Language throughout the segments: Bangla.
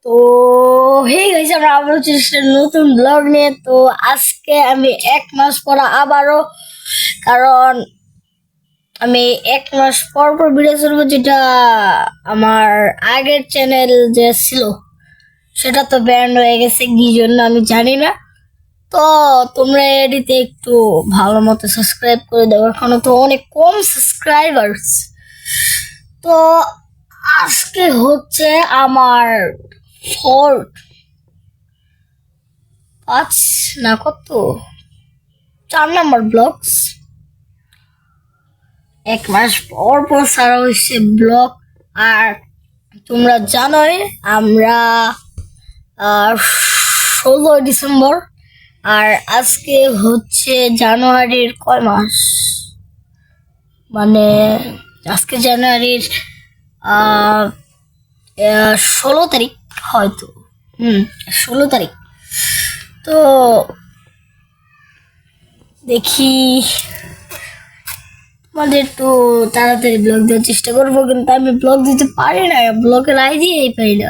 তো হয়ে গেছে আমরা আবারও চেষ্টা নতুন ব্লগ নিয়ে। তো আজকে আমি 1 মাস পর আবারও, কারণ আমি 1 মাস পর পর ভিডিও করবো, যেটা আমার আগের চ্যানেল যে ছিল সেটা তো ব্যান্ড হয়ে গেছে কি জন্য আমি জানি না। তো তোমরা এডিতে একটু ভালো মতো সাবস্ক্রাইব করে দাও, এখনো তো অনেক কম সাবস্ক্রাইবার্স। তো আজকে হচ্ছে আমার 5 না কত 4 নাম্বার ব্লগস। 1 মাস পর পর সারা হচ্ছে ব্লগ। আর তোমরা জানোই আমরা 16 ডিসেম্বর, আর আজকে হচ্ছে জানুয়ারির কয় মাস, মানে আজকে জানুয়ারির 16 তারিখ হয়তো, 16 তারিখ। তো দেখি আমাদের একটু তাড়াতাড়ি ব্লগ দেওয়ার চেষ্টা করবো, কিন্তু আমি ব্লগ দিতে পারি না, ব্লগের আইডিয়াই পাই না।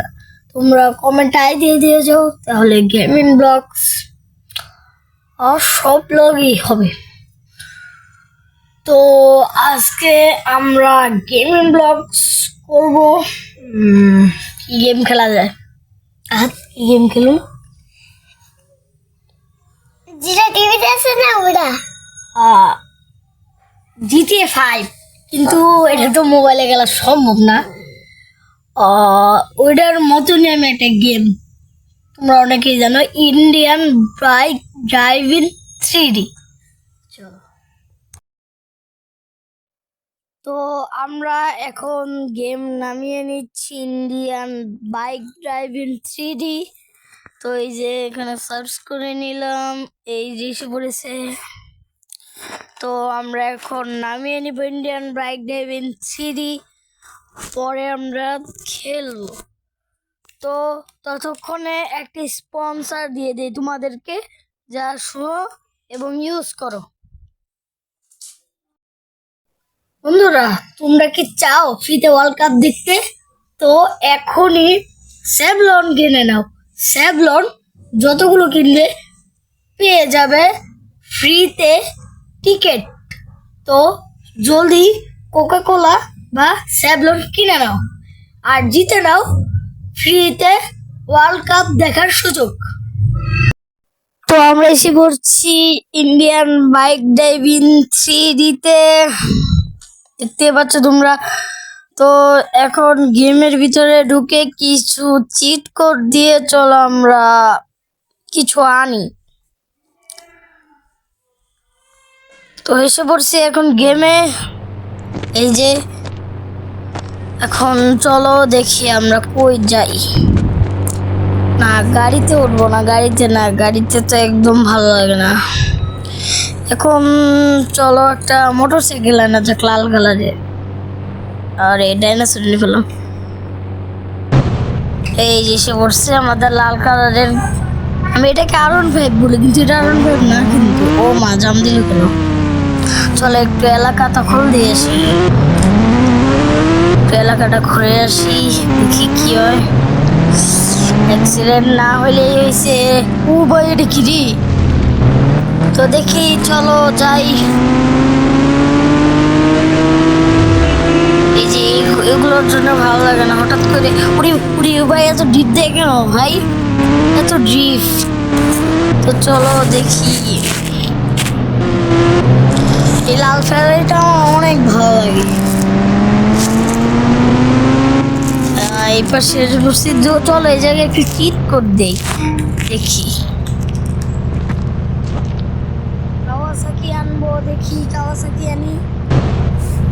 তোমরা কমেন্ট আইডিয়া দিয়ে যাও, তাহলে গেমিং ব্লগস আর সব ব্লগই হবে। তো আজকে আমরা গেমিং ব্লগস করব। কি গেম খেলা যায়? কি গেম খেলুন? যেটা টিভিতে আছে না ওটা GTA 5, কিন্তু এটা তো মোবাইলে খেলা সম্ভব না। ওইটার মতনই আমি একটা গেম, তোমরা অনেকেই জানো, ইন্ডিয়ান বাইক ড্রাইভিং 3D। চলো, তো আমরা এখন গেম নামিয়ে নিচ্ছি, ইন্ডিয়ান বাইক ড্রাইভিং 3D। তো এই যে এখানে সার্চ করে নিলাম, এই যে এসে পড়েছে। তো আমরা এখন নামিয়ে নিব ইন্ডিয়ান বাইক ড্রাইভিং 3D, পরে আমরা খেলবো। তো ততক্ষণে একটি স্পন্সর দিয়ে দিই তোমাদেরকে, যা শো এবং ইউজ করো। বন্ধুরা, তোমরা কি চাও ফ্রিতে ওয়ার্ল্ড কাপ দেখতে? তো এখনই স্যাভলন কিনে নাও। স্যাভলন যতগুলো কিনলে পেয়ে যাবে ফ্রিতে টিকিট। তো জলদি কোকা কোলা বা স্যাভলন কিনে নাও আর জিতে নাও ফ্রিতে ওয়ার্ল্ড কাপ দেখার সুযোগ। তো আমরা এসে করছি ইন্ডিয়ান বাইক ড্রাইভিং 3D-তে, দেখতে পাচ্ছ তোমরা। তো এখন গেমের ভিতরে ঢুকে কিছু চিট কোড দিয়ে চলো আমরা কিছু আনি। তো এসে পড়ছি এখন গেমে, এই যে এখন চলো দেখি আমরা কই যাই। না, গাড়িতে উঠবো না, গাড়িতে তো একদম ভালো লাগে না। এখন চলো একটা মোটরসাইকেল আনা যাক লাল কালারের। আর এই ডাইনোসর নিয়ে ফেলাম। এই যে এসে পড়ছে আমাদের লাল কালারের, আমি এটাকে R15 বলি, কিন্তু এটা R15 না কিন্তু। ও মা, জাম দিল কেন? চলো একটু এলাকা তখন দিয়ে আসি, একটু এলাকাটা ঘুরে আসি, দেখি কি হয়। অ্যাক্সিডেন্ট না হলেই হয়েছে। ও ভাই, এটা কি রে? তো দেখি, চলো যাই। এই যে এগুলোর জন্য ভালো লাগে না হঠাৎ করে। উড়ি উড়ি ভাই, এত ডিপ দেয় কেন ভাই? এত ড্রিপ। তো চলো দেখি, এই লাল ফেরারিটা আমার অনেক ভালো লাগে। এই পাশে চলো এই জায়গায় একটু চিট কোড দেই, দেখি কাওয়াসাকি আনবো। দেখি কাওয়াসাকি আনি।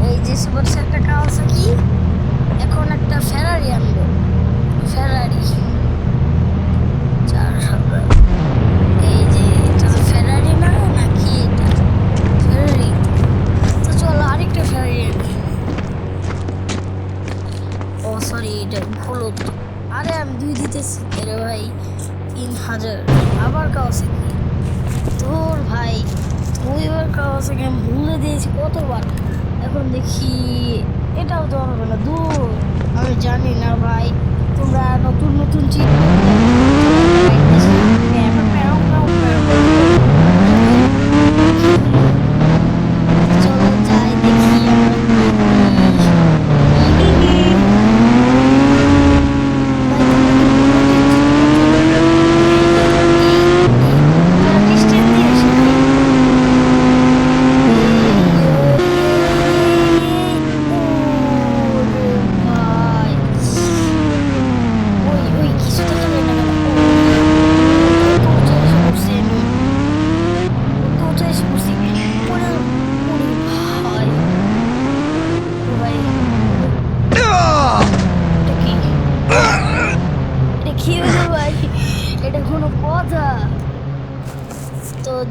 এই যে বলছে একটা কাওয়াসাকি, এখন একটা ফেরারি আনবো। ফেরারি এই যে এটা ফেরারি না নাকি? এটা ফেরারি। তো চলো আরেকটা ফেরারি আনি। ও সরি, এটা ভুল হতো। আরে আমি 2 দিতেছি রে ভাই, 3000। আবার কাওয়াসাকি। তোর ভাই, দুইবার কাওয়াসাকি আমি ভুলে দিয়েছি কতবার। এখন দেখি এটাও তো হবে না, দূর। আমি জানি না ভাই, তোমরা নতুন নতুন চিট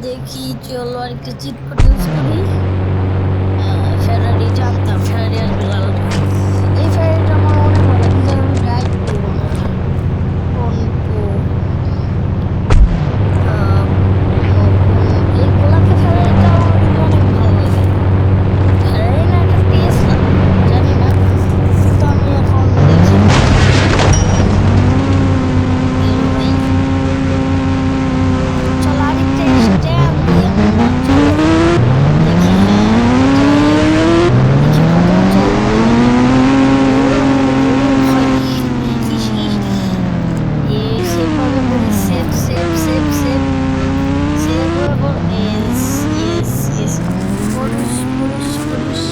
দেখি চলো আর একটু চিট কোড ইউজ করি। ফেরারি জানতাম ফেরারি আসবে লাল রঙের। এই ফেরারিটা আমার অনেক ভালো লাগে, কিন্তু আমি ড্রাইভ করবো না। টনকো, এই গোলাপি ফেরারিটা আমার কিন্তু অনেক ভালো লাগে। ফেরারি না, একটা টেসলা, জানি না, তো আমি এখন দেখি। ভাই চলো আরেকটা স্ট্যান্ড দিই আমরা, চলো দেখি। হ্যাঁ দেখি কত উঁচা উঠতে পারি। ভাই ইস ইস, এ সেভ ভাবে পড়ি, save save save save save ভাবে পড়। এস ইয়েস ইয়েস, পড়িস পড়িস পড়িস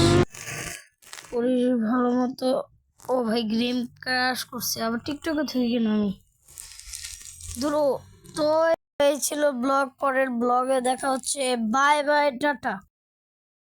পড়িস ভালো মতো। ও ভাই গেম ক্র্যাশ করছে আবার, টিকটকে থেকে কেন আমি ধরো। তো এই ছিল ব্লগ, পরের ব্লগে দেখা হচ্ছে, বাই বাই টাটা।